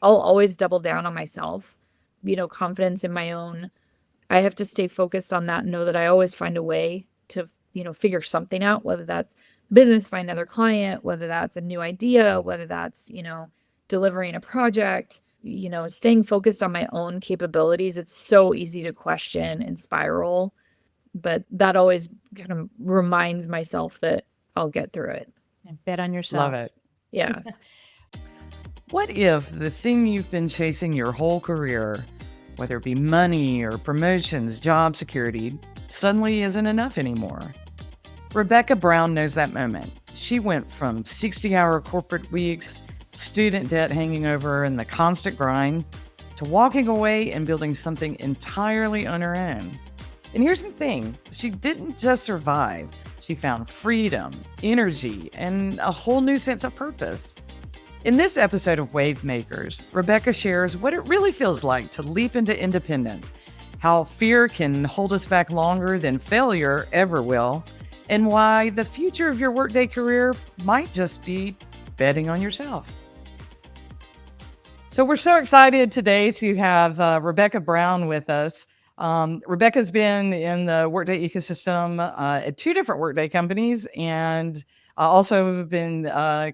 I'll always double down on myself, confidence in my own. I have to stay focused on that and know that I always find a way to, figure something out, whether that's business, find another client, whether that's a new idea, whether that's, delivering a project, staying focused on my own capabilities. It's so easy to question and spiral, but that always kind of reminds myself that I'll get through it. And bet on Love yourself. it. Yeah. What if the thing you've been chasing your whole career, whether it be money or promotions, job security, suddenly isn't enough anymore? Rebecca Brown knows that moment. She went from 60-hour corporate weeks, student debt hanging over her, and the constant grind, to walking away and building something entirely on her own. And here's the thing, she didn't just survive. She found freedom, energy, and a whole new sense of purpose. In this episode of Wave Makers, Rebecca shares what it really feels like to leap into independence, how fear can hold us back longer than failure ever will, and why the future of your Workday career might just be betting on yourself. So we're so excited today to have Rebecca Brown with us. Rebecca's been in the Workday ecosystem at 2 different Workday companies, and also been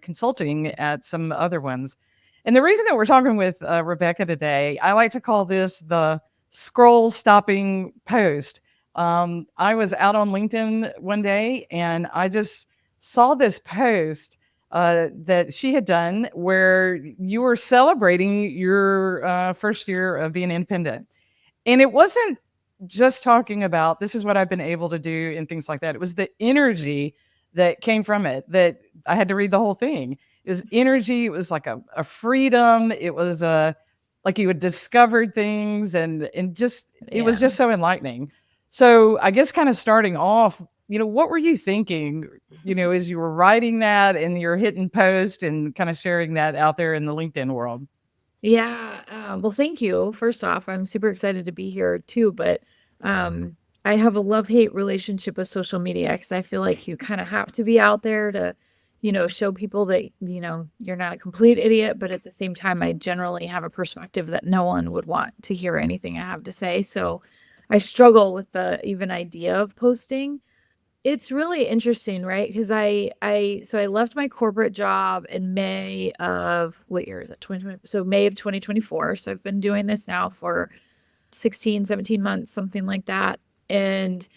consulting at some other ones. And the reason that we're talking with Rebecca today, I like to call this the scroll stopping post. I was out on LinkedIn one day and I just saw this post that she had done where you were celebrating your first year of being independent. And it wasn't just talking about this is what I've been able to do and things like that. It was the energy that came from it that I had to read the whole thing. It was energy. It was like a freedom. It was like you had discovered things and just, it was Yeah. just so enlightening. So I guess kind of starting off, what were you thinking, as you were writing that and you're hitting post and kind of sharing that out there in the LinkedIn world? Yeah. Well, thank you. First off, I'm super excited to be here too, but I have a love-hate relationship with social media because I feel like you kind of have to be out there to, show people that, you're not a complete idiot, but at the same time, I generally have a perspective that no one would want to hear anything I have to say. So I struggle with the even idea of posting. It's really interesting, right? Because I left my corporate job in May of, what year is it? 2020. So May of 2024. So I've been doing this now for 16, 17 months, something like that. And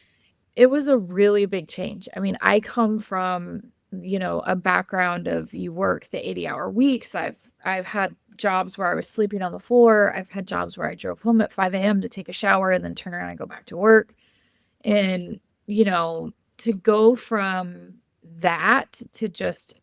it was a really big change. I mean, I come from, a background of you work the 80-hour weeks. I've had jobs where I was sleeping on the floor. I've had jobs where I drove home at 5 a.m. to take a shower and then turn around and go back to work. And, to go from that to just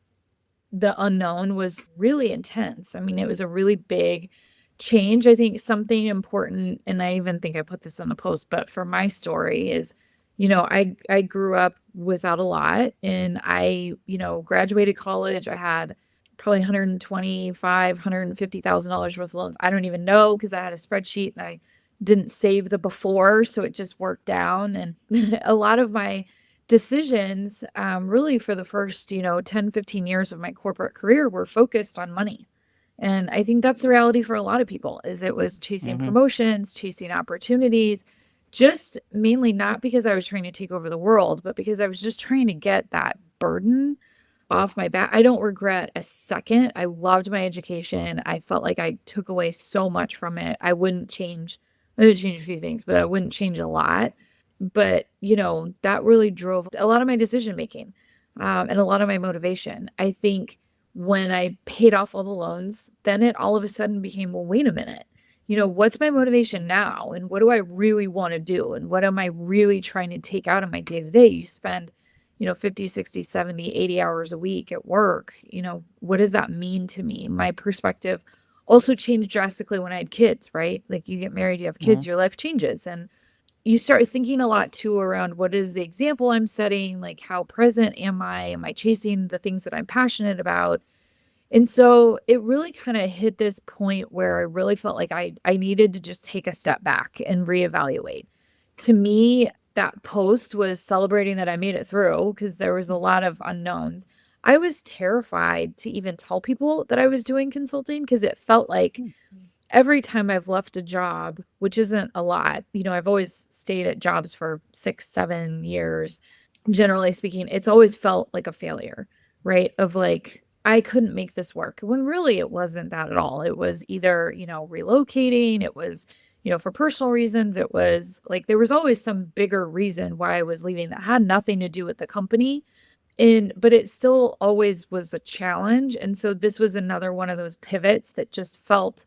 the unknown was really intense. I mean, it was a really big change. I think something important, and I even think I put this on the post, but for my story is, I grew up without a lot and I, graduated college. I had probably $150,000 worth of loans. I don't even know because I had a spreadsheet and I didn't save the before. So it just worked down. And a lot of my decisions, really for the first, 10, 15 years of my corporate career were focused on money. And I think that's the reality for a lot of people is it was chasing Mm-hmm. promotions, chasing opportunities, just mainly not because I was trying to take over the world, but because I was just trying to get that burden off my back. I don't regret a second. I loved my education. I felt like I took away so much from it. I would change a few things, but I wouldn't change a lot. But, that really drove a lot of my decision making, and a lot of my motivation. I think when I paid off all the loans, then it all of a sudden became, well, wait a minute. What's my motivation now? And what do I really want to do? And what am I really trying to take out of my day to day? You spend, 50, 60, 70, 80 hours a week at work. What does that mean to me? My perspective also changed drastically when I had kids, right? Like you get married, you have kids, your life changes. And you start thinking a lot too around what is the example I'm setting? Like, how present am I? Am I chasing the things that I'm passionate about? And so it really kind of hit this point where I really felt like I needed to just take a step back and reevaluate. To me, that post was celebrating that I made it through because there was a lot of unknowns. I was terrified to even tell people that I was doing consulting because it felt like every time I've left a job, which isn't a lot, I've always stayed at jobs for 6, 7 years. Generally speaking, it's always felt like a failure, right? Of like, I couldn't make this work when really it wasn't that at all. It was either, relocating, it was, for personal reasons, it was like there was always some bigger reason why I was leaving that had nothing to do with the company. But it still always was a challenge. And so this was another one of those pivots that just felt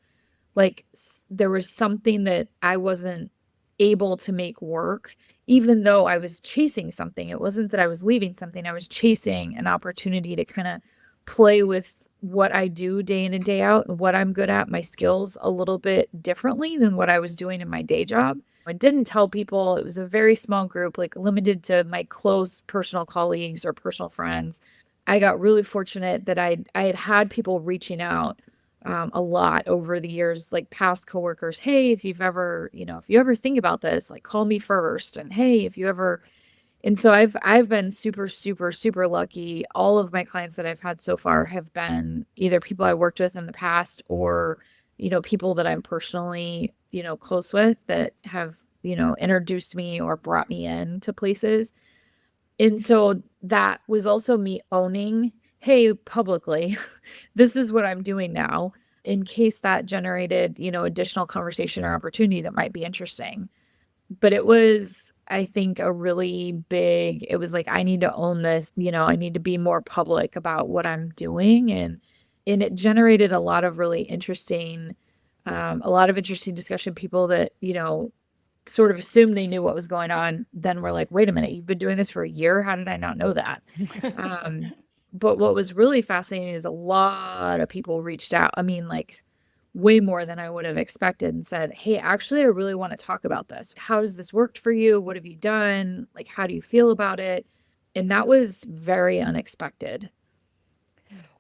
like there was something that I wasn't able to make work, even though I was chasing something. It wasn't that I was leaving something, I was chasing an opportunity to kind of play with what I do day in and day out and what I'm good at, my skills a little bit differently than what I was doing in my day job. I didn't tell people. It was a very small group, like limited to my close personal colleagues or personal friends. I got really fortunate that I had had people reaching out a lot over the years, like past coworkers. Hey, if you ever think about this, like call me first. And hey, if you ever, and so I've been super, super, super lucky. All of my clients that I've had so far have been either people I worked with in the past or, people that I'm personally, close with that have, introduced me or brought me in to places. And so that was also me owning, hey, publicly, this is what I'm doing now, in case that generated, additional conversation or opportunity that might be interesting. But it was, I think, it was like, I need to own this, I need to be more public about what I'm doing. And it generated a lot of interesting discussion. People that, sort of assumed they knew what was going on, then we're like, wait a minute, you've been doing this for a year? How did I not know that? Um, but what was really fascinating is a lot of people reached out. I mean, like way more than I would have expected and said, hey, actually, I really want to talk about this. How has this worked for you? What have you done? Like, how do you feel about it? And that was very unexpected.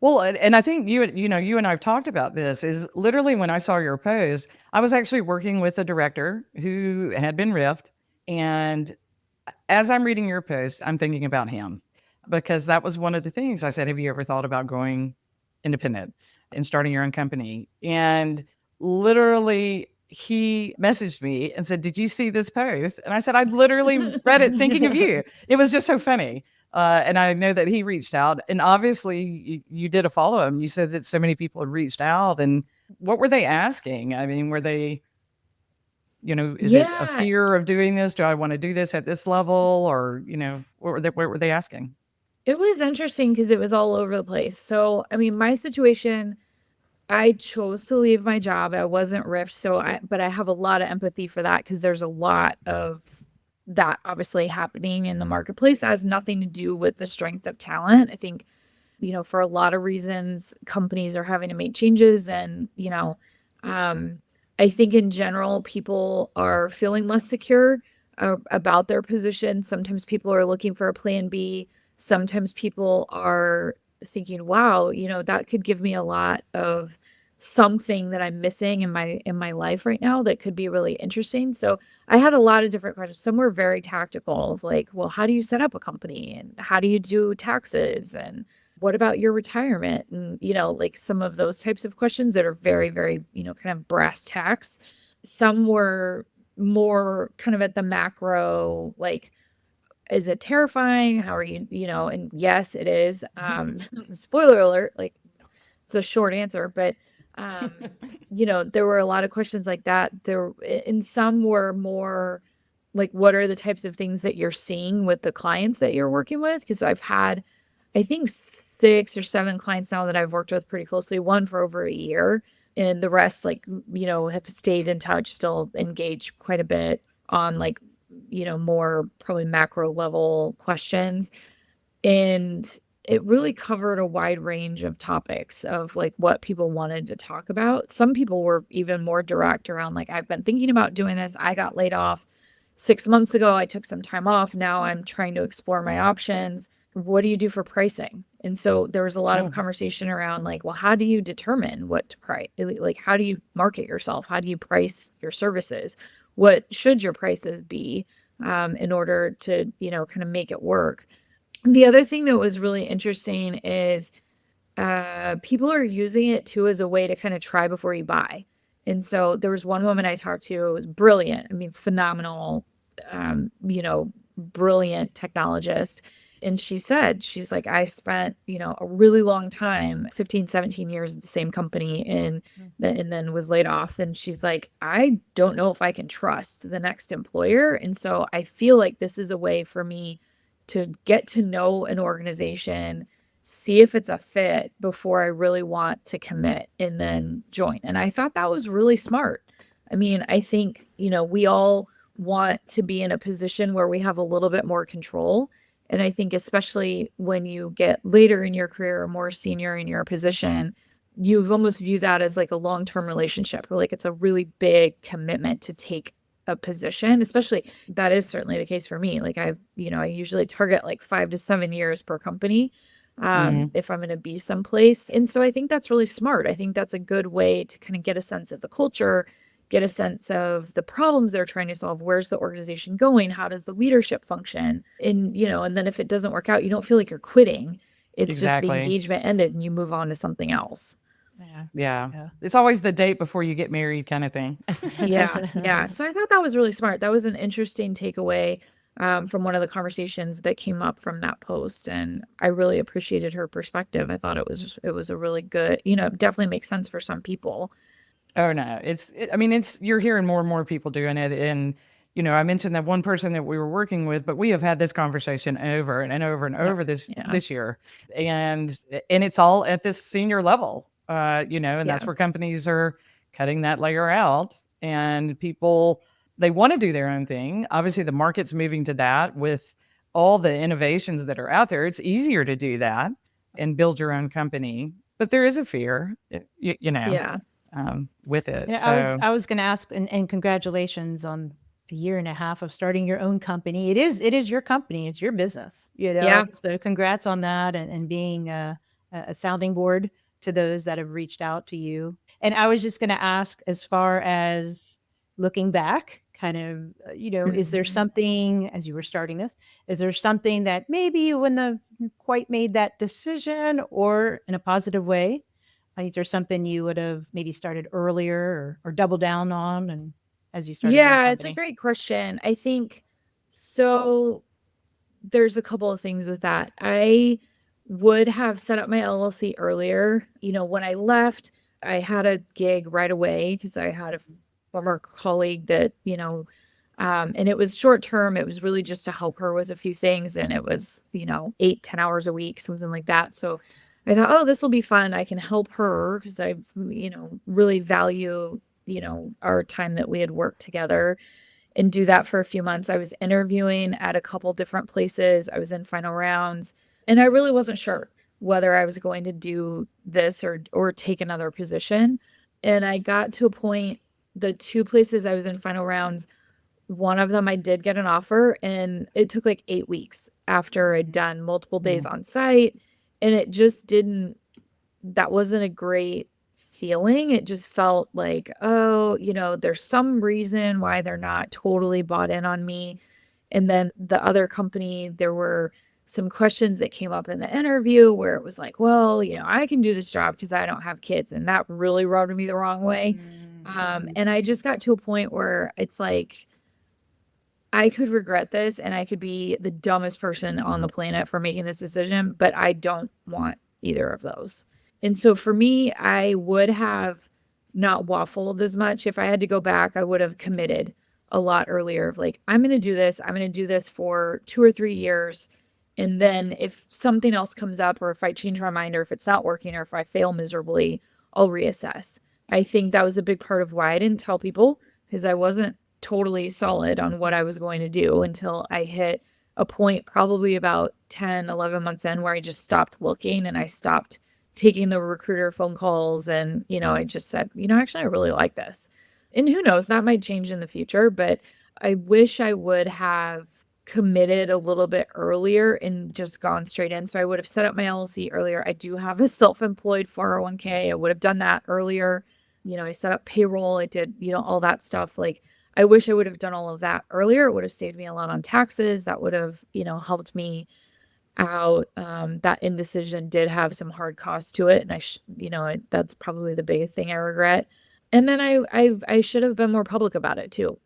Well, and I think you and I have talked about this. Is literally when I saw your post, I was actually working with a director who had been riffed, and as I'm reading your post, I'm thinking about him because that was one of the things I said. Have you ever thought about going independent and starting your own company? And literally, he messaged me and said, "Did you see this post?" And I said, "I literally read it thinking of you." It was just so funny. And I know that he reached out, and obviously you did a follow up. You said that so many people had reached out, and what were they asking? I mean, were they, is it a Yeah, fear of doing this? Do I want to do this at this level? Or, what were they asking? it was interesting because it was all over the place. So, I mean, my situation, I chose to leave my job. I wasn't riffed, but I have a lot of empathy for that because there's a lot of that obviously happening in the marketplace. That has nothing to do with the strength of talent. I think, for a lot of reasons, companies are having to make changes and, um, I think in general, people are feeling less secure about their position. Sometimes people are looking for a plan B. Sometimes people are thinking, wow, that could give me a lot of something that I'm missing in my life right now that could be really interesting. So I had a lot of different questions. Some were very tactical of like, well, how do you set up a company and how do you do taxes and what about your retirement? And, like some of those types of questions that are very, very, kind of brass tacks. Some were more kind of at the macro, like, is it terrifying? How are you, and yes, it is. Spoiler alert, like it's a short answer, but there were a lot of questions like that. And some were more like, what are the types of things that you're seeing with the clients that you're working with? Because I've had, I think, 6 or 7 clients now that I've worked with pretty closely, one for over a year, and the rest, like, have stayed in touch, still engage quite a bit on like, more probably macro level questions. And it really covered a wide range of topics of like what people wanted to talk about. Some people were even more direct around like, I've been thinking about doing this. I got laid off 6 months ago. I took some time off. Now I'm trying to explore my options. What do you do for pricing? And so there was a lot of Oh, conversation around like, well, how do you determine what to price? Like, how do you market yourself? How do you price your services? What should your prices be in order to, kind of make it work? The other thing that was really interesting is people are using it too as a way to kind of try before you buy. And so there was one woman I talked to, it was brilliant. I mean, phenomenal, brilliant technologist. And she said, she's like, I spent, a really long time, 15, 17 years at the same company and then was laid off. And she's like, I don't know if I can trust the next employer. And so I feel like this is a way for me to get to know an organization, see if it's a fit before I really want to commit and then join. And I thought that was really smart. I mean, I think, we all want to be in a position where we have a little bit more control. And I think, especially when you get later in your career or more senior in your position, you almost view that as like a long term relationship, or like it's a really big commitment to take a position, especially that is certainly the case for me. Like I usually target like 5 to 7 years per company Mhm. if I'm going to be someplace. And so I think that's really smart. I think that's a good way to kind of get a sense of the culture, get a sense of the problems they're trying to solve. Where's the organization going? How does the leadership function? And then if it doesn't work out, you don't feel like you're quitting. It's just the Exactly. engagement ended and you move on to something else. Yeah. Yeah. Yeah. It's always the date before you get married kind of thing. Yeah, yeah. So I thought that was really smart. That was an interesting takeaway from one of the conversations that came up from that post, and I really appreciated her perspective. I thought it was a really good, it definitely makes sense for some people. Oh no, I mean, you're hearing more and more people doing it. And, I mentioned that one person that we were working with, but we have had this conversation over and over and Yeah, over yeah, this year. And it's all at this senior level, and yeah, that's where companies are cutting that layer out, and people, they want to do their own thing. Obviously the market's moving to that with all the innovations that are out there. It's easier to do that and build your own company, but there is a fear, yeah, with it. Yeah, I was So, I was going to ask, and congratulations on a year and a half of starting your own company. It is your company, it's your business, yeah. So congrats on that, and being a sounding board to those that have reached out to you. And I was just going to ask, as far as looking back, kind of, is there Mhm. something, as you were starting this, is there something that maybe you wouldn't have quite made that decision, or in a positive way? Is there something you would have maybe started earlier, or double down on, and as you started your own Yeah, it's a company? great question. I think so. There's a couple of things with that. I would have set up my LLC earlier. When I left, I had a gig right away because I had a former colleague that, and it was short term. It was really just to help her with a few things. And it was, 8, 10 hours a week, something like that. So I thought, oh, this will be fun. I can help her because I, really value, our time that we had worked together, and do that for a few months. I was interviewing at a couple different places. I was in final rounds, and I really wasn't sure whether I was going to do this or take another position. And I got to a point, the two places I was in final rounds, one of them I did get an offer, and it took like 8 weeks after I'd done multiple days mm, on site, and it just didn't that wasn't a great feeling. It just felt like, oh, there's some reason why they're not totally bought in on me. And then the other company, there were some questions that came up in the interview where it was like, well, I can do this job because I don't have kids. And that really rubbed me the wrong way. Mhm. And I just got to a point where it's like, I could regret this and I could be the dumbest person on the planet for making this decision, but I don't want either of those. And so for me, I would have not waffled as much. If I had to go back, I would have committed a lot earlier of like, I'm going to do this. I'm going to do this for 2 or 3 years. And then if something else comes up, or if I change my mind, or if it's not working, or if I fail miserably, I'll reassess. I think that was a big part of why I didn't tell people, because I wasn't totally solid on what I was going to do until I hit a point probably about 10, 11 months in where I just stopped looking and I stopped taking the recruiter phone calls. And, I just said, actually, I really like this. And who knows, that might change in the future, but I wish I would have committed a little bit earlier and just gone straight in. So I would have set up my LLC earlier. I do have a self-employed 401k. I would have done that earlier. I set up payroll. I did, all that stuff. Like, I wish I would have done all of that earlier. It would have saved me a lot on taxes. That would have, helped me out. That indecision did have some hard costs to it, and that's probably the biggest thing I regret. And then I should have been more public about it too,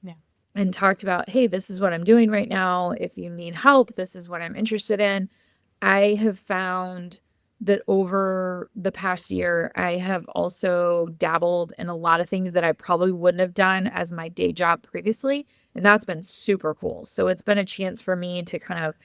Yeah. and talked about, hey, this is what I'm doing right now. If you need help, this is what I'm interested in. I have found that over the past year, I have also dabbled in a lot of things that I probably wouldn't have done as my day job previously. And that's been super cool. So it's been a chance for me to kind of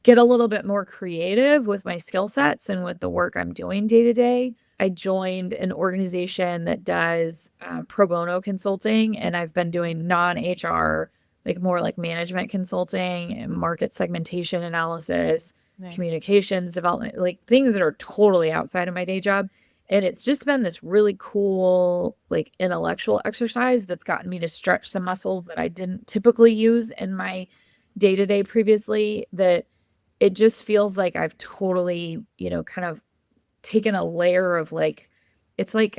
get a little bit more creative with my skill sets and with the work I'm doing day to day. I joined an organization that does pro bono consulting, and I've been doing non-HR, like more like management consulting and market segmentation analysis, Nice. communications development, like things that are totally outside of my day job. And it's just been this really cool, like intellectual exercise that's gotten me to stretch some muscles that I didn't typically use in my day to day previously, that it just feels like I've totally, kind of taken a layer of like, it's like,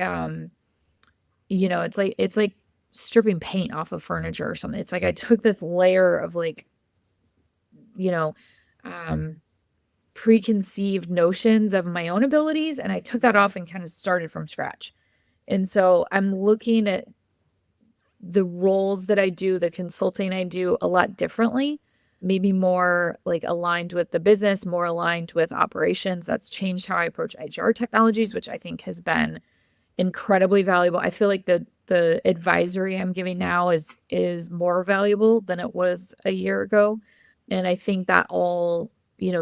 it's like stripping paint off of furniture or something. It's like I took this layer of like, you know, um, preconceived notions of my own abilities, and I took that off and kind of started from scratch. And so I'm looking at the roles that I do, the consulting I do a lot differently, maybe more like aligned with the business, more aligned with operations. That's changed how I approach HR technologies, which I think has been incredibly valuable. I feel like the advisory I'm giving now is more valuable than it was a year ago. And I think that all,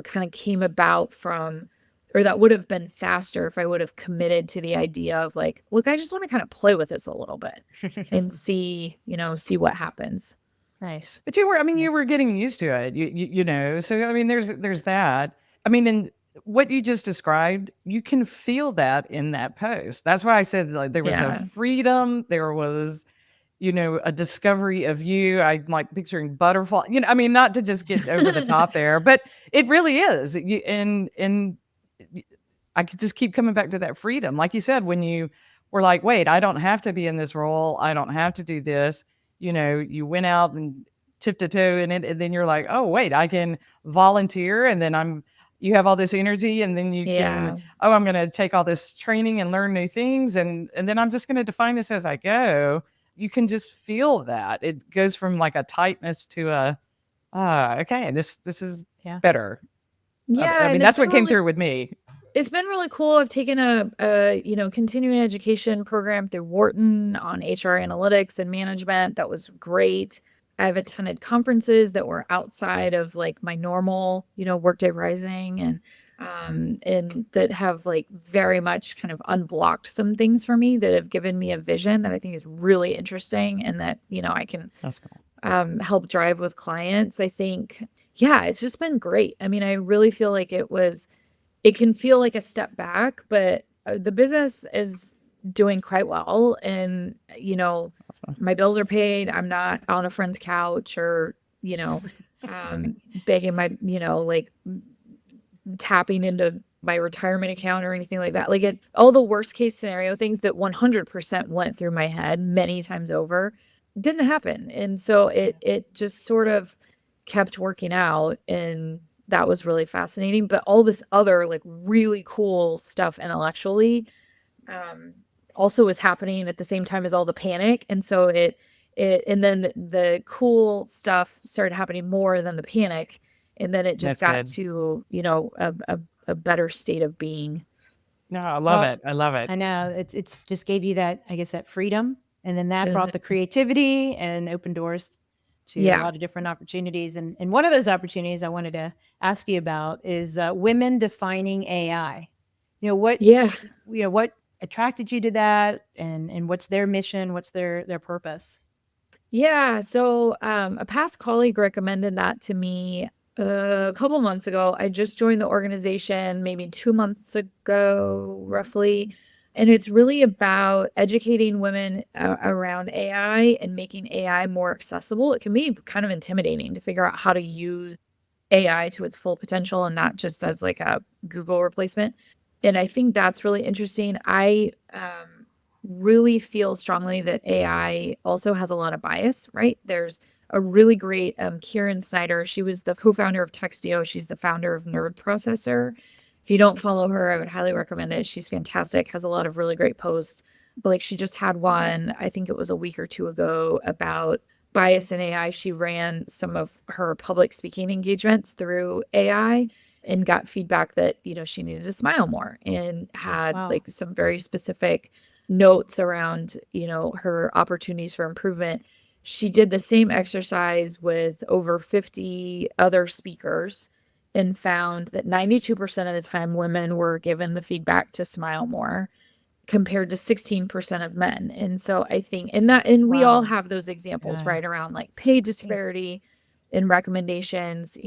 kind of came about from, or that would have been faster if I would have committed to the idea of like, look, I just want to kind of play with this a little bit and see what happens. Nice. But you were, I mean, you Nice. were getting used to it, So I mean, there's that. I mean, and what you just described, you can feel that in that post. That's why I said like there was a Yeah. freedom, there was, a discovery of you. I'm like picturing butterfly. I mean, not to just get over the top there, but it really is. And I could just keep coming back to that freedom, like you said, when you were like, wait, I don't have to be in this role. I don't have to do this. You went out and tipped a toe in it, and then you're like, oh, wait, I can volunteer, and then you have all this energy, and then you can, Yeah. oh, I'm going to take all this training and learn new things, and then I'm just going to define this as I go. You can just feel that it goes from like a tightness to okay, this is Yeah. better. Yeah. I mean, And that's what came through with me. it's been really cool. I've taken a continuing education program through Wharton on HR analytics and management. That was great. I've attended conferences that were outside of like my normal, Workday Rising, and that have like very much kind of unblocked some things for me, that have given me a vision that I think is really interesting, and that, I can That's cool. help drive with clients. I think, yeah, it's just been great. I mean, I really feel like it can feel like a step back, but the business is doing quite well. And, Awesome. my bills are paid. I'm not on a friend's couch or, begging my, like tapping into my retirement account or anything like that. Like all the worst case scenario things that 100% went through my head many times over didn't happen. And so it just sort of kept working out, and that was really fascinating. But all this other like really cool stuff intellectually also was happening at the same time as all the panic. And so and then the cool stuff started happening more than the panic. And then it just That's got good. to, a better state of being. No, I love Well, it. I love it. I know it's just gave you that, I guess, that freedom, and then that Is brought it- the creativity and opened doors to a Yeah. lot of different opportunities. And one of those opportunities I wanted to ask you about is women defining AI. Yeah. What attracted you to that, and what's their mission? What's their purpose? Yeah. So a past colleague recommended that to me a couple months ago. I just joined the organization maybe 2 months ago, roughly. And it's really about educating women around AI and making AI more accessible. It can be kind of intimidating to figure out how to use AI to its full potential and not just as like a Google replacement. And I think that's really interesting. I really feel strongly that AI also has a lot of bias, right? There's a really great Kieran Snyder. She was the co-founder of Textio. She's the founder of Nerd Processor. If you don't follow her, I would highly recommend it. She's fantastic, has a lot of really great posts. But like she just had one, I think it was a week or two ago, about bias in AI. She ran some of her public speaking engagements through AI and got feedback that, she needed to smile more, and had Wow. like some very specific notes around, her opportunities for improvement. She did the same exercise with over 50 other speakers and found that 92% of the time women were given the feedback to smile more compared to 16% of men. And so I think, and we all Wow. have those examples, Yeah. right, around like pay 16. disparity in recommendations.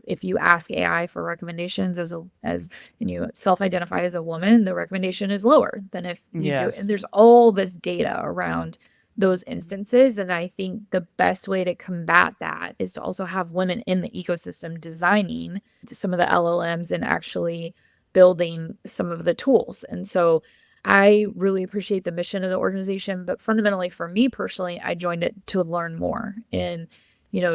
If you ask AI for recommendations and you self-identify as a woman, the recommendation is lower than if you do. And Yes. there's all this data around those instances. And I think the best way to combat that is to also have women in the ecosystem designing some of the LLMs and actually building some of the tools. And so I really appreciate the mission of the organization, but fundamentally for me personally, I joined it to learn more and,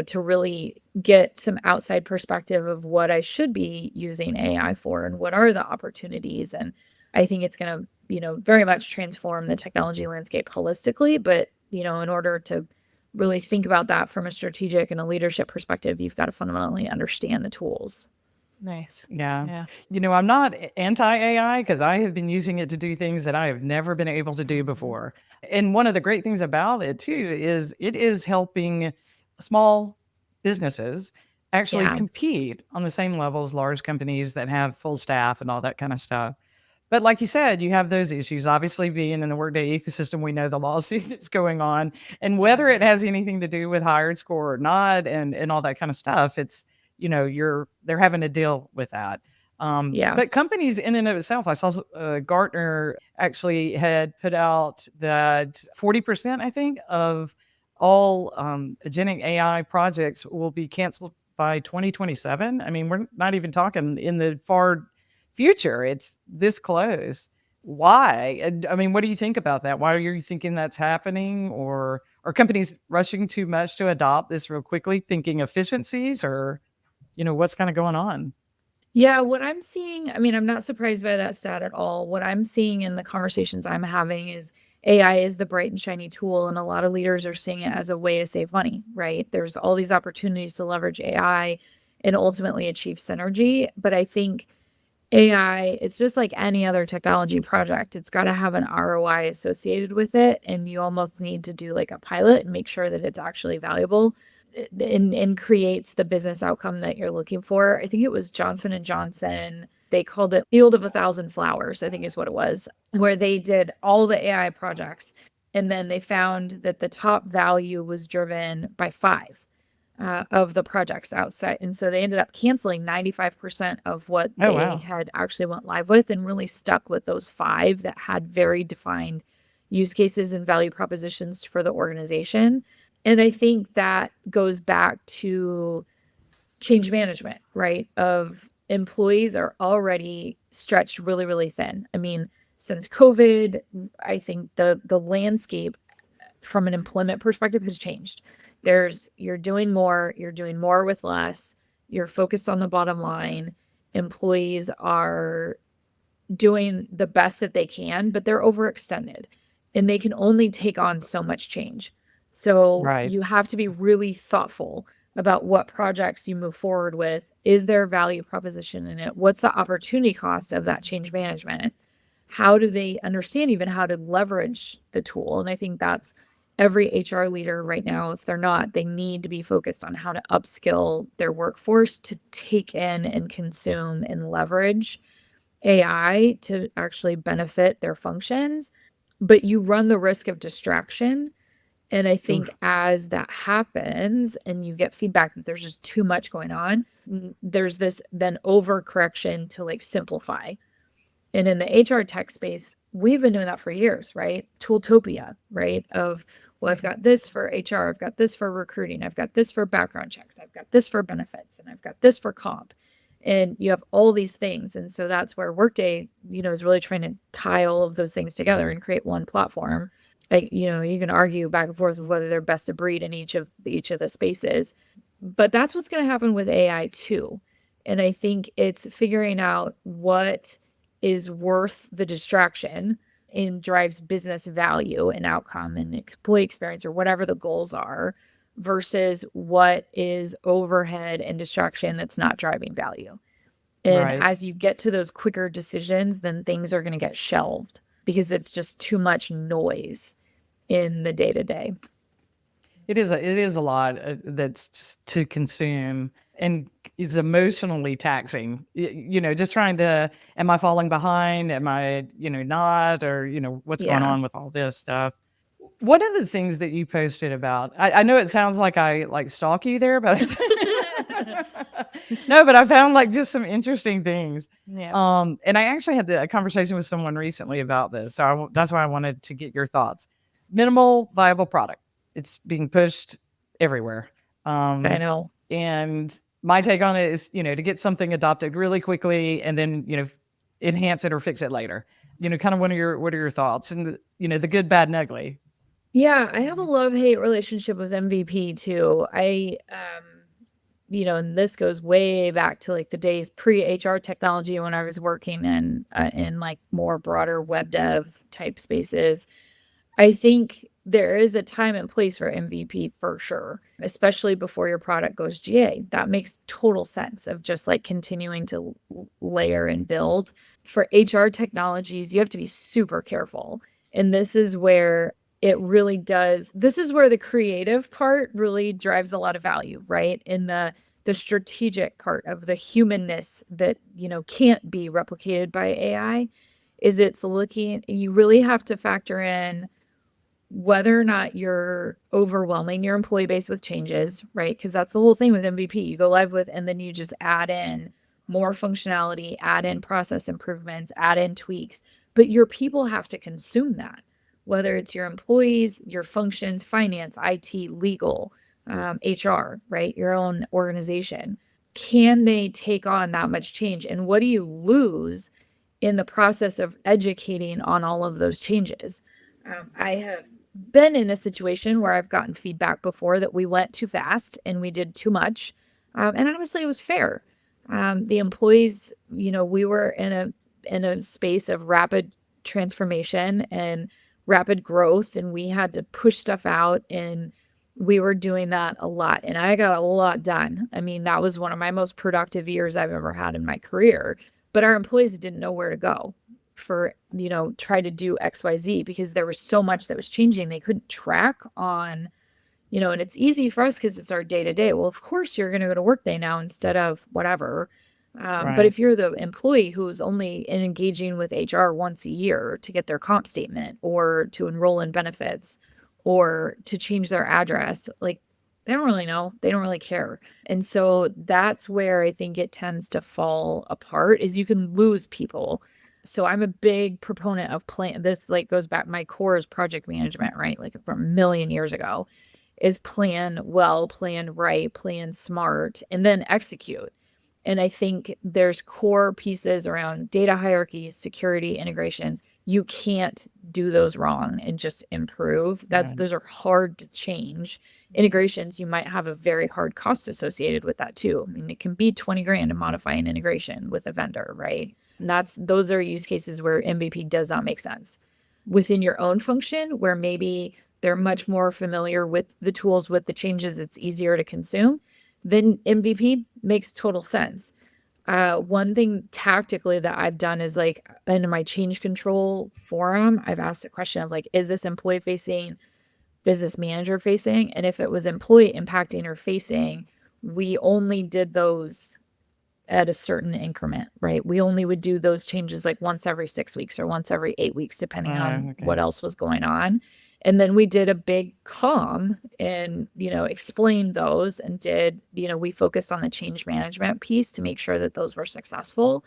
to really get some outside perspective of what I should be using AI for and what are the opportunities. And I think it's going to, very much transform the technology landscape holistically. But, in order to really think about that from a strategic and a leadership perspective, you've got to fundamentally understand the tools. Nice. Yeah. Yeah. I'm not anti AI because I have been using it to do things that I have never been able to do before. And one of the great things about it too is it is helping small businesses actually Yeah. compete on the same level as large companies that have full staff and all that kind of stuff. But like you said, you have those issues. Obviously, being in the Workday ecosystem, we know the lawsuit that's going on, and whether it has anything to do with hired score or not, and all that kind of stuff. It's they're having to deal with that. Yeah. But companies in and of itself, I saw Gartner actually had put out that 40%, I think, of all agentic AI projects will be canceled by 2027. I mean, we're not even talking in the far future. It's this close. Why? And, I mean, what do you think about that? Why are you thinking that's happening? Or are companies rushing too much to adopt this real quickly, thinking efficiencies, or what's kind of going on? Yeah, what I'm seeing, I mean, I'm not surprised by that stat at all. What I'm seeing in the conversations I'm having is AI is the bright and shiny tool, and a lot of leaders are seeing it as a way to save money, right? There's all these opportunities to leverage AI and ultimately achieve synergy. But I think AI, it's just like any other technology project. It's got to have an ROI associated with it, and you almost need to do like a pilot and make sure that it's actually valuable and creates the business outcome that you're looking for. I think it was Johnson and Johnson. They called it Field of a Thousand Flowers, I think is what it was, where they did all the AI projects. And then they found that the top value was driven by five of the projects outside. And so they ended up canceling 95% of what Oh, they wow. had actually went live with, and really stuck with those five that had very defined use cases and value propositions for the organization. And I think that goes back to change management, right? Of employees are already stretched really, really thin. I mean, since COVID, I think the landscape from an employment perspective has changed. You're doing more with less, you're focused on the bottom line. Employees are doing the best that they can, but they're overextended and they can only take on so much change. So Right. you have to be really thoughtful about what projects you move forward with. Is there a value proposition in it? What's the opportunity cost of that change management? How do they understand even how to leverage the tool? And I think that's every HR leader right now. If they're not, they need to be focused on how to upskill their workforce to take in and consume and leverage AI to actually benefit their functions. But you run the risk of distraction. And I think Oof. as that happens and you get feedback that there's just too much going on, there's this then overcorrection to like simplify. And in the HR tech space, we've been doing that for years, right? Tooltopia, right? Of, well, I've got this for HR, I've got this for recruiting, I've got this for background checks, I've got this for benefits, and I've got this for comp. And you have all these things. And so that's where Workday, is really trying to tie all of those things together and create one platform. like, you can argue back and forth with whether they're best of breed in each of the spaces. But that's what's going to happen with AI too. And I think it's figuring out what is worth the distraction and drives business value and outcome and employee experience or whatever the goals are versus what is overhead and distraction that's not driving value. And Right. as you get to those quicker decisions, then things are going to get shelved because it's just too much noise in the day to day. It is a lot that's just to consume and is emotionally taxing. Just trying to, am I falling behind? Am I, not? Or, what's going Yeah. on with all this stuff? What are the things that you posted about? I know it sounds like I like stalk you there, but no, but I found like just some interesting things. Yeah. And I actually had a conversation with someone recently about this. So that's why I wanted to get your thoughts. Minimal viable product. It's being pushed everywhere. I know. And my take on it is, to get something adopted really quickly and then, enhance it or fix it later. Kind of what are your thoughts? And the good, bad, and ugly. Yeah, I have a love-hate relationship with MVP too. And this goes way back to like the days pre-HR technology when I was working in like more broader web dev type spaces. I think there is a time and place for MVP for sure, especially before your product goes GA. That makes total sense of just like continuing to layer and build. For HR technologies, you have to be super careful. And this is where this is where the creative part really drives a lot of value, right? In the strategic part of the humanness that, can't be replicated by AI is you really have to factor in whether or not you're overwhelming your employee base with changes, right? Because that's the whole thing with MVP. You go live with, and then you just add in more functionality, add in process improvements, add in tweaks. But your people have to consume that, whether it's your employees, your functions, finance, IT, legal, HR, right? Your own organization. Can they take on that much change? And what do you lose in the process of educating on all of those changes? I have been in a situation where I've gotten feedback before that we went too fast and we did too much. And honestly, it was fair. The employees, we were in a space of rapid transformation and rapid growth, and we had to push stuff out, and we were doing that a lot. And I got a lot done. I mean, that was one of my most productive years I've ever had in my career. But our employees didn't know where to go for, try to do XYZ because there was so much that was changing. They couldn't track on, and it's easy for us because it's our day to day. Well, of course, you're going to go to Workday now instead of whatever. But Right. if you're the employee who's only engaging with HR once a year to get their comp statement or to enroll in benefits or to change their address, like they don't really know. They don't really care. And so that's where I think it tends to fall apart is you can lose people. So I'm a big proponent of this like goes back, my core is project management, right? Like from a million years ago is plan well, plan right, plan smart, and then execute. And I think there's core pieces around data hierarchies, security, integrations. You can't do those wrong and just improve. Right. Those are hard to change. Integrations, you might have a very hard cost associated with that too. I mean, it can be 20 grand to modify an integration with a vendor, right? And those are use cases where MVP does not make sense. Within your own function, where maybe they're much more familiar with the tools, with the changes, it's easier to consume, then MVP makes total sense. One thing tactically that I've done is like in my change control forum, I've asked a question of like, is this employee facing, business manager facing? And if it was employee impacting or facing, we only did those at a certain increment, right? We only would do those changes like once every 6 weeks or once every 8 weeks, depending on what Okay. else was going on. And then we did a big calm and, explained those and we focused on the change management piece to make sure that those were successful.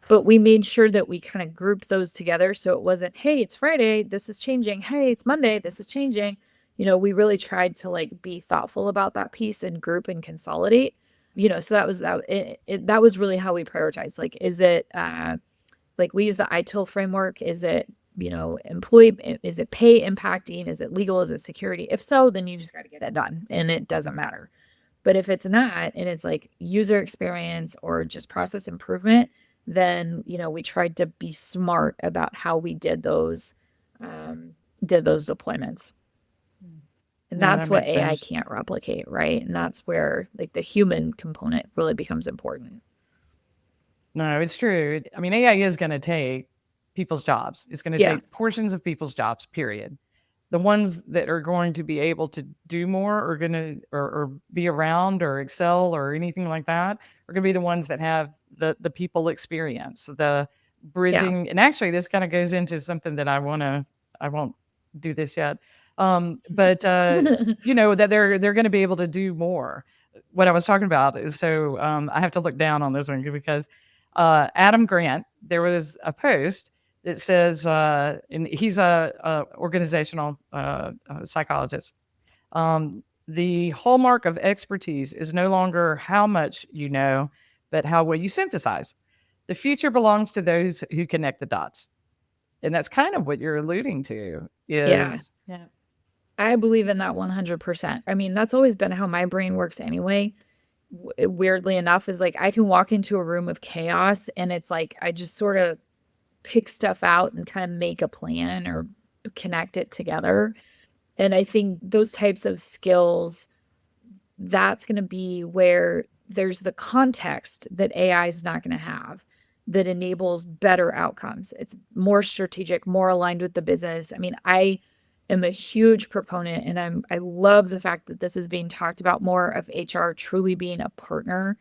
But we made sure that we kind of grouped those together. So it wasn't, hey, it's Friday, this is changing. Hey, it's Monday, this is changing. We really tried to like be thoughtful about that piece and group and consolidate. So that was really how we prioritize. Like, is it like we use the ITIL framework? Is it employee, is it pay impacting? Is it legal? Is it security? If so, then you just got to get it done and it doesn't matter. But if it's not, and it's like user experience or just process improvement, then, we tried to be smart about how we did those deployments. And No, that's that what makes AI sense. can't replicate, right? And that's where like the human component really becomes important. No, it's true. I mean, AI is going to take people's jobs. It's going to Yeah. take portions of people's jobs, period. The ones that are going to be able to do more are going to, or be around or excel or anything like that, are going to be the ones that have the people experience, the Yeah. bridging. And actually, this kind of goes into something that I won't do this yet. But that they're going to be able to do more. What I was talking about is, so I have to look down on this one because Adam Grant, there was a post that says, and he's a organizational psychologist. The hallmark of expertise is no longer how much you know, but how well you synthesize. The future belongs to those who connect the dots, and that's kind of what you're alluding to. Yeah. Is Yeah. I believe in that 100%. I mean, that's always been how my brain works anyway. Weirdly enough, is like I can walk into a room of chaos and it's like I just sort of pick stuff out and kind of make a plan or connect it together. And I think those types of skills, that's going to be where there's the context that AI is not going to have that enables better outcomes. It's more strategic, more aligned with the business. I mean, I am a huge proponent and I love the fact that this is being talked about more of HR truly being a partner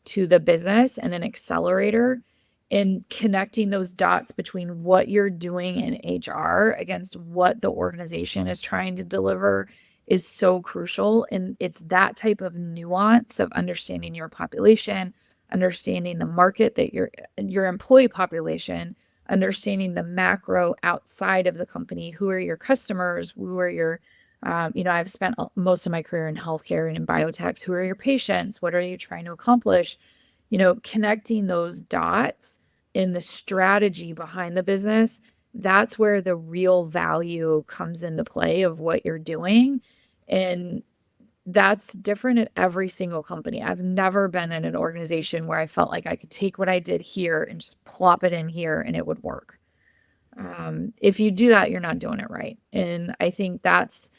to the business and an accelerator in connecting those dots between what you're doing in HR against what the organization is trying to deliver is so crucial. And it's that type of nuance of understanding your population, understanding the market that your employee population, understanding the macro outside of the company. Who are your customers? Who are your I've spent most of my career in healthcare and in biotech. Who are your patients? What are you trying to accomplish? Connecting those dots in the strategy behind the business, that's where the real value comes into play of what you're doing. And that's different at every single company. I've never been in an organization where I felt like I could take what I did here and just plop it in here and it would work. If you do that, you're not doing it right. And I think that's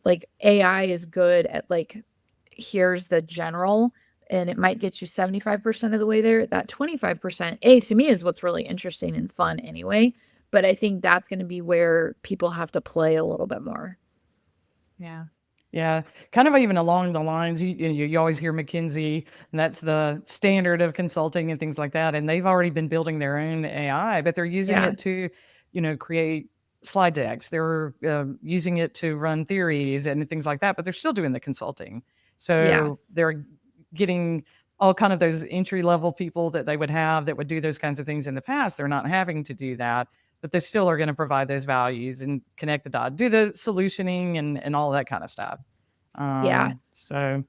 like AI is good at like, here's the general, and it might get you 75% of the way there. That 25%, to me, is what's really interesting and fun anyway. But I think that's going to be where people have to play a little bit more. Yeah. Yeah, kind of even along the lines, you always hear McKinsey, and that's the standard of consulting and things like that. And they've already been building their own AI, but they're using Yeah. it to, create slide decks. They're using it to run theories and things like that, but they're still doing the consulting. Yeah. So they're getting all kind of those entry level people that they would have that would do those kinds of things in the past. They're not having to do that, but they still are going to provide those values and connect the dot, do the solutioning and all that kind of stuff. Yeah. So,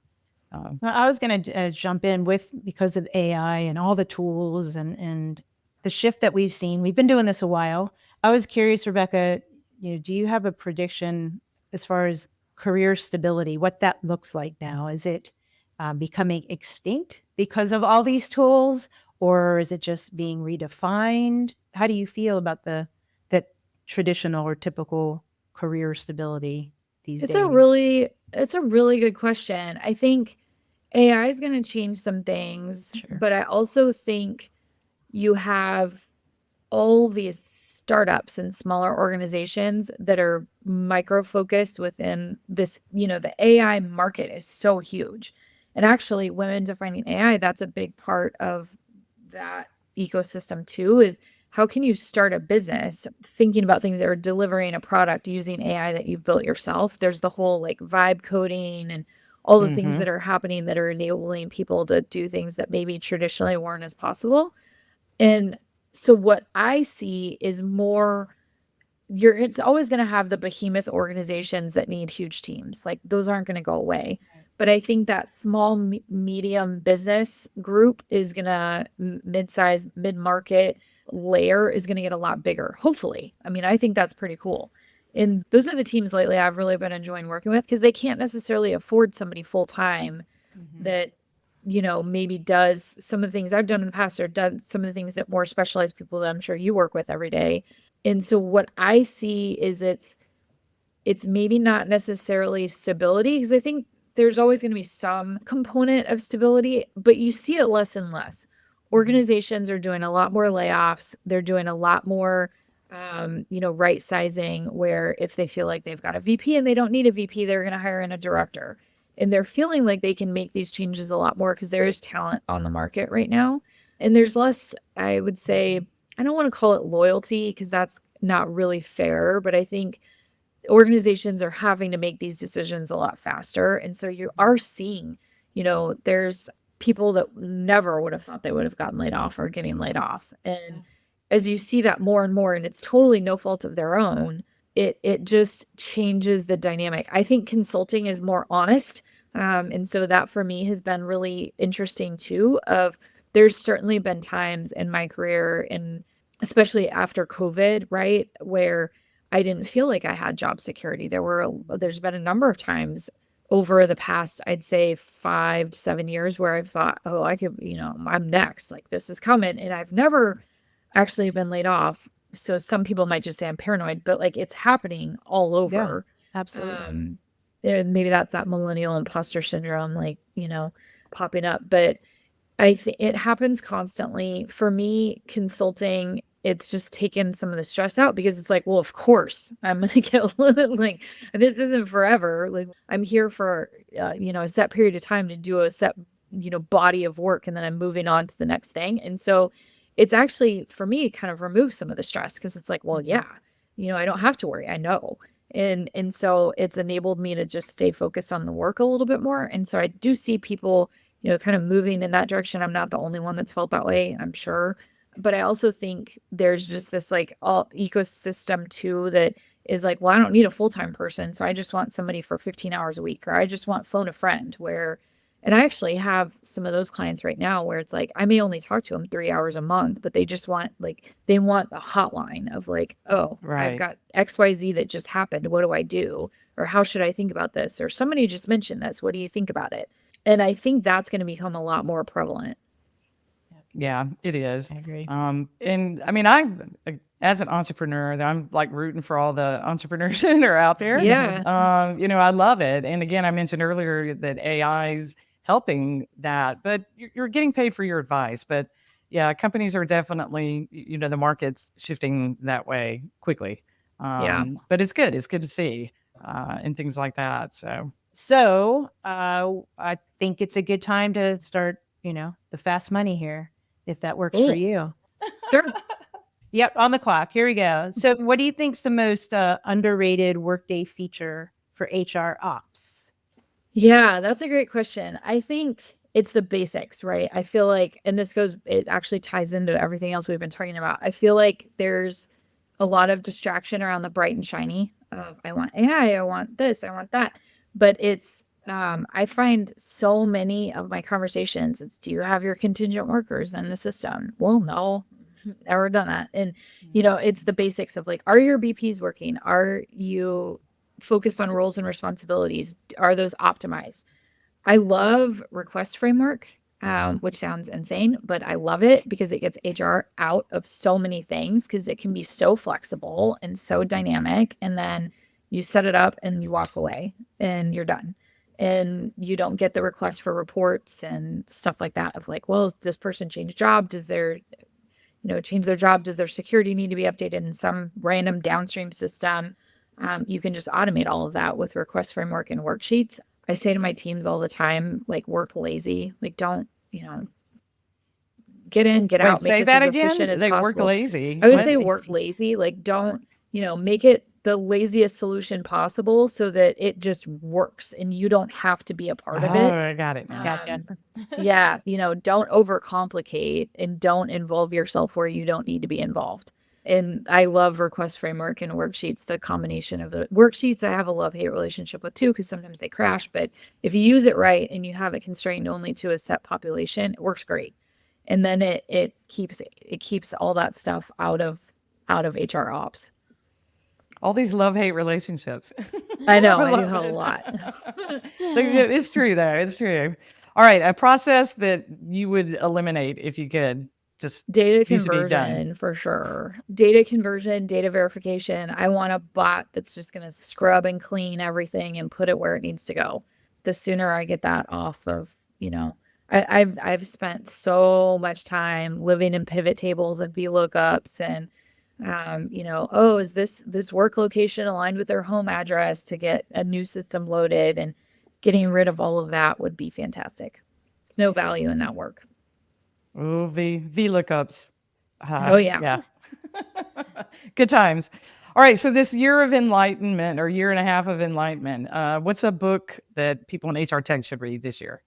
Well, I was going to jump in with, because of AI and all the tools and the shift that we've seen. We've been doing this a while. I was curious, Rebecca, do you have a prediction as far as career stability, what that looks like now? Is it becoming extinct because of all these tools, or is it just being redefined? How do you feel about that traditional or typical career stability these It's a days? really it's a really good question. I think AI is going to change some things, Sure. but I also think you have all these startups and smaller organizations that are micro focused within this, the AI market is so huge. And actually, women defining AI, that's a big part of that ecosystem too, is how can you start a business thinking about things that are delivering a product using AI that you've built yourself? There's the whole like vibe coding and all the things mhm. that are happening that are enabling people to do things that maybe traditionally weren't as possible. And so what I see is more it's always going to have the behemoth organizations that need huge teams. Like those aren't going to go away. But I think that small medium business group is going to mid-size, mid-market, layer is going to get a lot bigger, hopefully. I mean, I think that's pretty cool. And those are the teams lately I've really been enjoying working with, because they can't necessarily afford somebody full time that, maybe does some of the things I've done in the past, or done some of the things that more specialized people that I'm sure you work with every day. And so what I see is it's maybe not necessarily stability, because I think there's always going to be some component of stability, but you see it less and less. Organizations are doing a lot more layoffs. They're doing a lot more, right sizing, where if they feel like they've got a VP and they don't need a VP, they're going to hire in a director. And they're feeling like they can make these changes a lot more because there is talent on the market right now. And there's less, I would say, I don't want to call it loyalty, because that's not really fair, but I think organizations are having to make these decisions a lot faster. And so you are seeing, there's people that never would have thought they would have gotten laid off or getting laid off. And as you see that more and more, and it's totally no fault of their own, it just changes the dynamic. I think consulting is more honest. And so that for me has been really interesting too. There's certainly been times in my career, and especially after COVID, right, where I didn't feel like I had job security. There's been a number of times over the past, I'd say 5 to 7 years, where I've thought, oh, I could, I'm next, like this is coming. And I've never actually been laid off. So some people might just say I'm paranoid, but like it's happening all over. Yeah, absolutely. And maybe that's that millennial imposter syndrome, like, popping up. But I think it happens constantly. For me, consulting, it's just taken some of the stress out, because it's like, well, of course I'm going to get like, this isn't forever. Like I'm here for, a set period of time to do a set, body of work. And then I'm moving on to the next thing. And so it's actually, for me, kind of removes some of the stress, because it's like, well, yeah, I don't have to worry. I know. And so it's enabled me to just stay focused on the work a little bit more. And so I do see people, kind of moving in that direction. I'm not the only one that's felt that way, I'm sure. But I also think there's just this like all ecosystem too that is like, well, I don't need a full-time person. So I just want somebody for 15 hours a week, or I just want phone a friend, and I actually have some of those clients right now where it's like, I may only talk to them 3 hours a month, but they just want they want the hotline of like, oh, I've got XYZ that just happened. What do I do? Or how should I think about this? Or somebody just mentioned this. What do you think about it? And I think that's going to become a lot more prevalent. Yeah, it is. I agree. And I mean, as an entrepreneur, I'm like rooting for all the entrepreneurs that are out there. Yeah. I love it. And again, I mentioned earlier that AI's helping that, but you're getting paid for your advice. But yeah, companies are definitely, the market's shifting that way quickly. Yeah. But it's good. It's good to see and things like that. So I think it's a good time to start, the fast money here, if that works for you. Sure. Yep, on the clock. Here we go. So what do you think's the most underrated Workday feature for HR ops? Yeah, that's a great question. I think it's the basics, right? I feel like, and it actually ties into everything else we've been talking about. I feel like there's a lot of distraction around the bright and shiny of, I want AI, I want this, I want that. But I find so many of my conversations, it's, do you have your contingent workers in the system? Well, no, never done that. And, it's the basics of like, are your BPs working? Are you focused on roles and responsibilities? Are those optimized? I love request framework, which sounds insane, but I love it because it gets HR out of so many things, because it can be so flexible and so dynamic. And then you set it up and you walk away and you're done. And you don't get the request for reports and stuff like that of like, well, this person changed job? Does their, change their job? Does their security need to be updated in some random downstream system? You can just automate all of that with request framework and worksheets. I say to my teams all the time, like, work lazy. Like, don't, get in, get out, Say make this that as again? efficient as They work possible. lazy. I would What? say work lazy. Like, don't, make it the laziest solution possible so that it just works and you don't have to be a part of it. I got it now. Gotcha. Yeah, don't overcomplicate and don't involve yourself where you don't need to be involved. And I love request framework and worksheets. The combination of the worksheets, I have a love-hate relationship with too, because sometimes they crash. But if you use it right and you have it constrained only to a set population, it works great. And then it keeps all that stuff out of HR ops. All these love-hate relationships. I know, I do love have a it. lot. So it's true though. It's true. All right, a process that you would eliminate if you could. Just Data needs to be done. conversion for sure. Data conversion, data verification. I want a bot that's just going to scrub and clean everything and put it where it needs to go. The sooner I get that off of, I've spent so much time living in pivot tables and VLOOKUPs and oh, is this work location aligned with their home address to get a new system loaded, and getting rid of all of that would be fantastic. There's no value in that work. Oh, VLOOKUPs. Oh yeah. Yeah. Good times. All right. So this year of enlightenment or year and a half of enlightenment, what's a book that people in HR tech should read this year?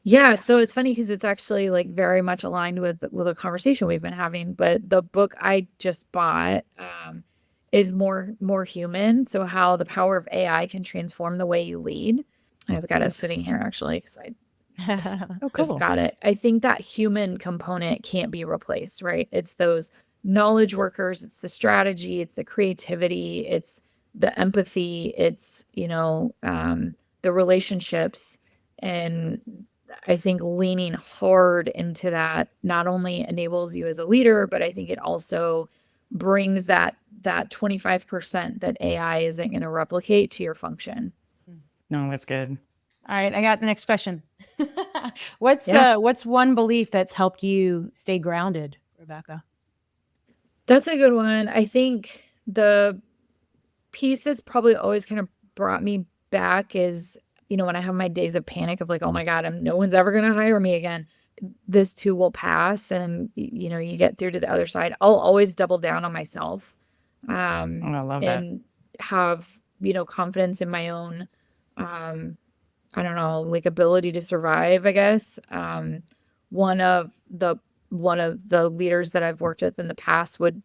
Yeah, so it's funny because it's actually like very much aligned with a conversation we've been having. But the book I just bought is more human. So how the power of AI can transform the way you lead. I've got it sitting here actually because I Oh, just cool. got it. I think that human component can't be replaced, right? It's those knowledge workers, it's the strategy, it's the creativity, it's the empathy, it's the relationships. And I think leaning hard into that not only enables you as a leader, but I think it also brings that 25% that AI isn't going to replicate to your function. No, that's good. All right, I got the next question. What's Yeah. what's one belief that's helped you stay grounded, Rebecca? That's a good one. I think the piece that's probably always kind of brought me back is, when I have my days of panic of like, oh my God, no one's ever going to hire me again. This too will pass. And, you get through to the other side. I'll always double down on myself. Oh, I love that. And have, confidence in my own, I don't know, like ability to survive, I guess. One of the leaders that I've worked with in the past would,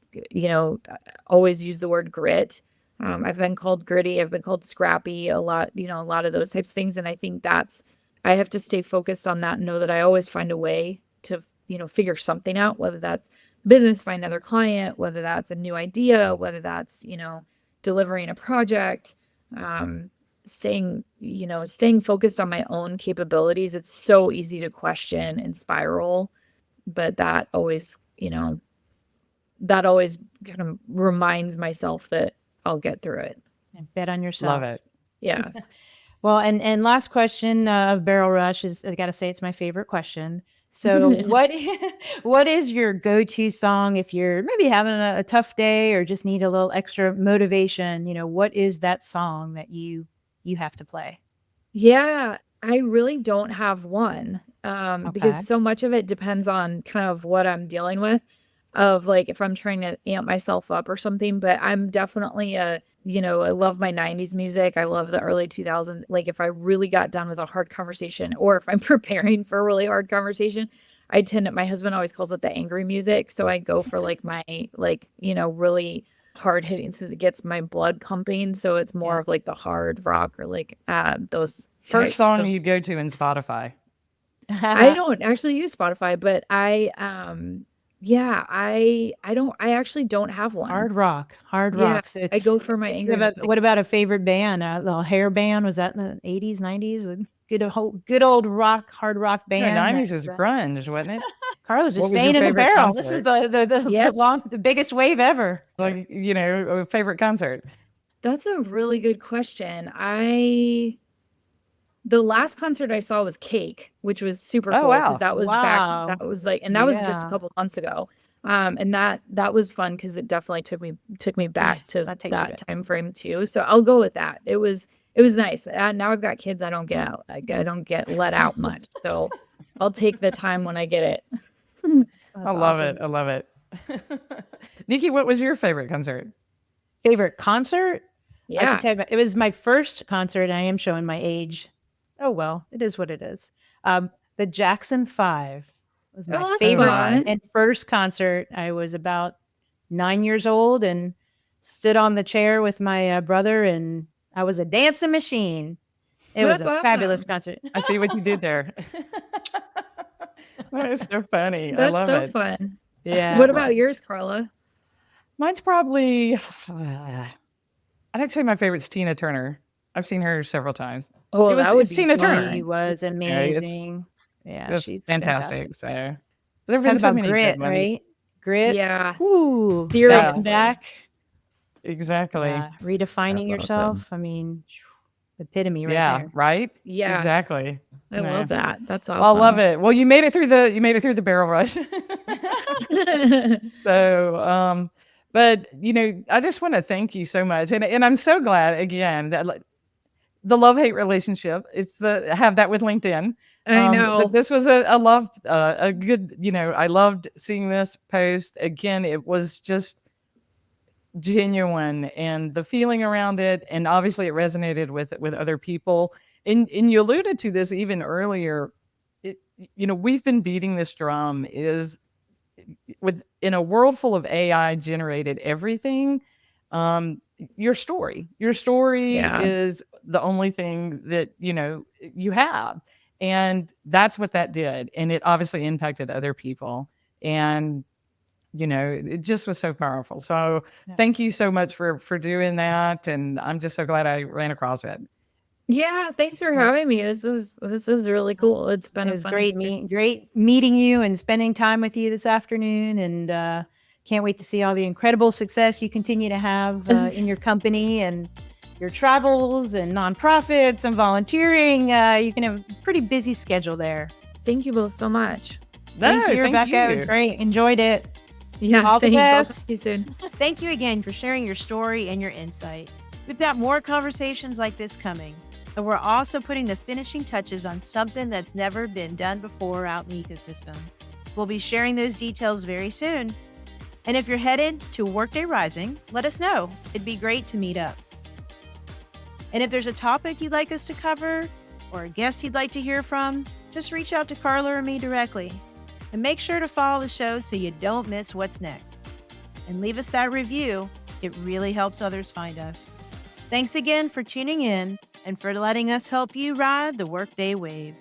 always use the word grit. I've been called gritty. I've been called scrappy a lot, a lot of those types of things. And I think I have to stay focused on that and know that I always find a way to, figure something out, whether that's business, find another client, whether that's a new idea, whether that's, delivering a project, staying focused on my own capabilities. It's so easy to question and spiral, but that always kind of reminds myself that I'll get through it. And bet on yourself. Love it. Yeah. Well, and last question of Barrel Rush is, I got to say, it's my favorite question. So what is your go-to song if you're maybe having a tough day or just need a little extra motivation? What is that song that you have to play? Yeah, I really don't have one, Okay. because so much of it depends on kind of what I'm dealing with, of like if I'm trying to amp myself up or something. But I'm definitely I love my 90s music. I love the early 2000s. Like if I really got done with a hard conversation or if I'm preparing for a really hard conversation, my husband always calls it the angry music. So I go for like my, really hard hitting so that it gets my blood pumping. So it's more Yeah. of like the hard rock or like those First types song of- you'd go to in Spotify. I don't actually use Spotify, but I actually don't have one. Hard rock. Yeah, So I go for my angry music. what about a favorite band? A little hair band? Was that in the 80s, 90s? A good old hard rock The band. 90s was grunge, wasn't it? Carla's just What was your staying in the favorite barrel. This is concert? the Yep. the biggest wave ever. Like, a favorite concert. That's a really good question. The last concert I saw was Cake, which was super Oh, cool because wow. that was Wow. that was like, and that was just a Yeah. couple months ago. And that was fun because it definitely took me back to that takes you that back. time frame too. So I'll go with that. It was nice. Now I've got kids. I don't get out. I don't get let out much. So I'll take the time when I get it. I love it. I love it. Nikki, what was your favorite concert? Favorite concert? I Yeah. can tell you, it was my first concert. And I am showing my age. Oh well, it is what it is. The Jackson 5 was my Oh, that's favorite fun. and first concert. I was about 9 years old and stood on the chair with my brother, and I was a dancing machine. It was That's a fabulous awesome. concert. I see what you did there. That is so funny. I That's love so it. fun. Yeah. What about yours, Carla? Mine's probably, I'd say my favorite's Tina Turner. I've seen her several times. Oh, that would It's be Tina Turner. She fun. was It's amazing. Yeah, just she's fantastic. fantastic. So there have Talk been so about many good grit, ones. right? Grit. Yeah, Ooh, zero Yeah, bouncing quit. back. exactly. Yeah, redefining That's awesome. yourself. I mean, epitome right Yeah, there. right? Yeah, Exactly. I Yeah. love that. That's Well, I love awesome. it. Well, you made it through the barrel rush. So, but I just want to thank you so much, and I'm so glad again that the love-hate relationship. It's the have that with LinkedIn. I But know. this was a good. I loved seeing this post again. It was just genuine, and the feeling around it, and obviously it resonated with other people. And you alluded to this even earlier. It, we've been beating this drum is with in a world full of AI generated everything, your story Yeah. is the only thing that you have, and that's what that did, and it obviously impacted other people, and it just was so powerful. So Yeah. thank you so much for doing that, and I'm just so glad I ran across it. Yeah, thanks for Yeah. having me. This is really cool. It's been It a was fun great meeting you and spending time with you this afternoon. And can't wait to see all the incredible success you continue to have in your company and your travels and nonprofits and volunteering. You can have a pretty busy schedule there. Thank you both so much. No, Thank you, thank Rebecca. It was you. great. Enjoyed it. Yeah, All the thanks. I'll talk best. to you soon. Thank you again for sharing your story and your insight. We've got more conversations like this coming, and we're also putting the finishing touches on something that's never been done before out in the ecosystem. We'll be sharing those details very soon. And if you're headed to Workday Rising, let us know. It'd be great to meet up. And if there's a topic you'd like us to cover or a guest you'd like to hear from, just reach out to Carla or me directly. And make sure to follow the show so you don't miss what's next. And leave us that review. It really helps others find us. Thanks again for tuning in and for letting us help you ride the Workday wave.